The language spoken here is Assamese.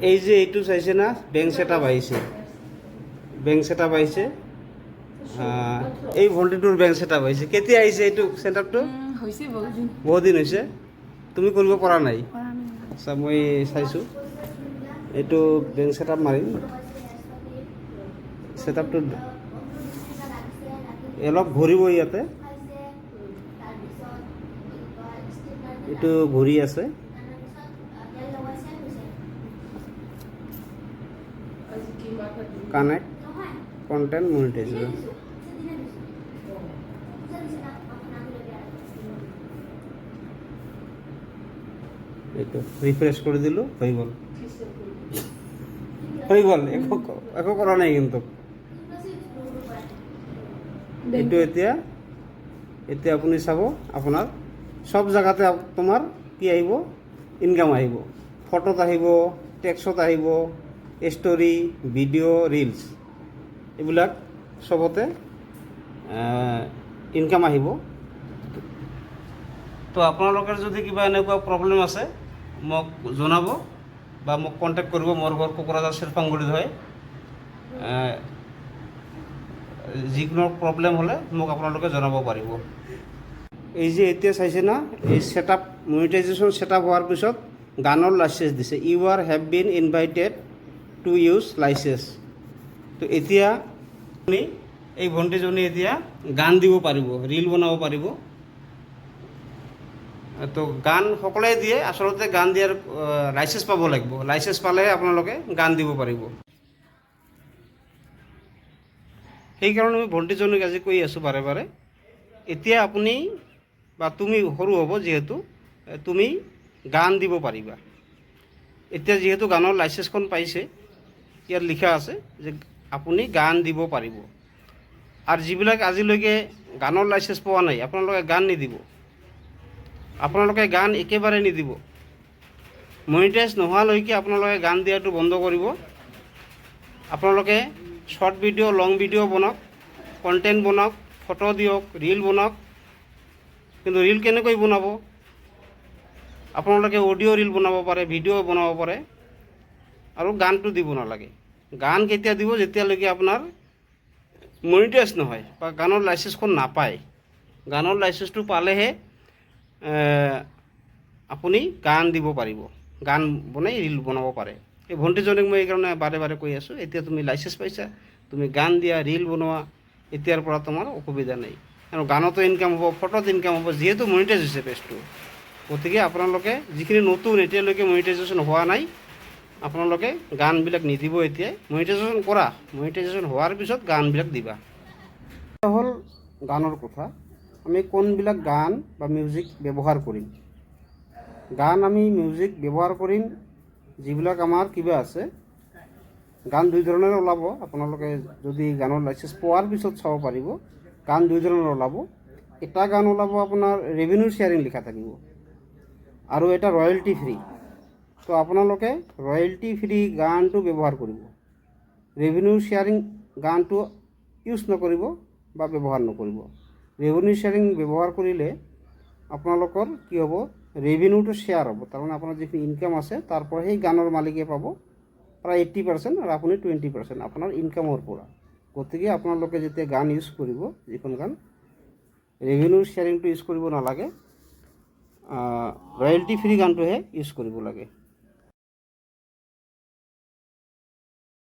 এই যে এইটো চাইছে না বেংক সেটআপ আহিছে, বেংক সেটআপ আহিছে। এই ভল্টিটোৰ বেংক সেটআপ আহিছে। কেতিয়া আহিছে এইটো সেটআপটো? হৈছে বহুদিন। বহুদিন হৈছে। তুমি কৰিব পৰা নাই? আচ্ছা, মই চাইছোঁ। এইটো বেংক সেটআপ মাৰিম। সেটআপটো অলপ ঘূৰিব ইয়াতে। এইটো ঘূৰি আছে। Connect content monetisation. এইটো ৰিফ্ৰেশ কৰে দিল, হয়ে গেল। হয়ে গেল, একো কৰা নাই কিন্তু। এইটো এতিয়া আপুনি চাব, আপোনাৰ সব জায়গাতে তোমাৰ কি আহিব? ইনকাম আহিব। ফটোত আহিব, টেক্সট আহিব, ষ্টৰি, ভিডিঅ', ৰিলছ, এইবিলাক সবতে ইনকাম আহিব। তো আপোনালোকৰ যদি কিবা এনেকুৱা প্ৰব্লেম আছে মোক জনাব বা মোক কণ্টেক্ট কৰিব। মোৰ ঘৰ কোকৰাঝাৰ শিল্পাংগুৰিত হয়। যিকোনো প্ৰব্লেম হ'লে মোক আপোনালোকে জনাব পাৰিব। এই যে এতিয়া চাইছে না, এই সেটআপ মনিটাইজেশ্যন সেটআপ হোৱাৰ পিছত গানৰ লাইচেন্স দিছে। You are have been invited to use licence. তো এতিয়া আপুনি এই ভণ্টিজনী এতিয়া গান দিব পাৰিব, ৰিল বনাব পাৰিব। তো গান সকলোৱে দিয়ে, আচলতে গান দিয়াৰ লাইচেন্স পাব লাগিব। লাইচেন্স পালেহে আপোনালোকে গান দিব পাৰিব। সেইকাৰণে মই ভণ্টিজনীক আজি কৈ আছোঁ বাৰে বাৰে, এতিয়া আপুনি বা তুমি সৰু হ'ব যিহেতু, তুমি গান দিব পাৰিবা। এতিয়া যিহেতু গানৰ লাইচেন্সখন পাইছে, ইয়াত লিখা আছে যে আপুনি গান দিব পাৰিব। আৰু যিবিলাক আজিলৈকে গানৰ লাইচেন্স পোৱা নাই, আপোনালোকে গান নিদিব। আপোনালোকে গান একেবাৰে নিদিব। মনিটাইজ নোহোৱালৈকে আপোনালোকে গান দিয়াটো বন্ধ কৰিব। আপোনালোকে শৰ্ট ভিডিঅ', লং ভিডিঅ' বনাওক, কণ্টেণ্ট বনাওক, ফটো দিয়ক, ৰিল বনাওক। কিন্তু ৰিল কেনেকৈ বনাব? আপোনালোকে অডিঅ' ৰিল বনাব পাৰে, ভিডিঅ' বনাব পাৰে, আৰু গানটো দিব নালাগে। গান কেতিয়া দিব? যেতিয়ালৈকে আপোনাৰ মনিটাইজ নহয় বা গানৰ লাইচেন্সখন নাপায়। গানৰ লাইচেন্সটো পালেহে আপুনি গান দিব পাৰিব, গান বনাই ৰিল বনাব পাৰে। এই ভণ্টিজনীক মই এইকাৰণে বাৰে বাৰে কৈ আছোঁ, এতিয়া তুমি লাইচেন্স পাইছা, তুমি গান দিয়া, ৰিল বনোৱা, এতিয়াৰ পৰা তোমাৰ অসুবিধা নাই। আৰু গানতো ইনকাম হ'ব, ফটোত ইনকাম হ'ব, যিহেতু মনিটাইজ হৈছে পেজটো। গতিকে আপোনালোকে যিখিনি নতুন, এতিয়ালৈকে মনিটাইজেশ্যন হোৱা নাই, আপোনালোকে গানবিলাক নিদিব এতিয়াই। মনিটাইজেশ্যন কৰা, মনিটাইজেশ্যন হোৱাৰ পিছত গানবিলাক দিবা। হ'ল গানৰ কথা। আমি কোনবিলাক গান বা মিউজিক ব্যৱহাৰ কৰিম? গান আমি মিউজিক ব্যৱহাৰ কৰিম যিবিলাক আমাৰ কিবা আছে। গান দুই ধৰণৰ ওলাব। আপোনালোকে যদি গানৰ লাইচেন্স পোৱাৰ পিছত চাব পাৰিব, গান দুই ধৰণৰ ওলাব। এটা গান ওলাব আপোনাৰ ৰেভিনিউ শ্বেয়াৰিং লিখা থাকিব, আৰু এটা ৰয়েলটি ফ্ৰী। তো আপোনালোকে ৰয়েলটি ফ্ৰী গানটো ব্যৱহাৰ কৰিব। ৰেভিনিউ শ্বেয়াৰিং গানটো ইউজ নকৰিব বা ব্যৱহাৰ নকৰিব। ৰেভিনিউ শ্বেয়াৰিং ব্যৱহাৰ কৰিলে আপোনালোকৰ কি হ'ব? ৰেভিনিউটো শ্বেয়াৰ হ'ব। তাৰমানে আপোনাৰ যিখিনি ইনকাম আছে তাৰ পৰা সেই গানৰ মালিকে পাব প্ৰায় 80%, আৰু আপুনি 20% আপোনাৰ ইনকামৰ পৰা। গতিকে আপোনালোকে যেতিয়া গান ইউজ কৰিব, যিখন গান, ৰেভিনিউ শ্বেয়াৰিংটো ইউজ কৰিব নালাগে, ৰয়েলটি ফ্ৰী গানটোহে ইউজ কৰিব লাগে।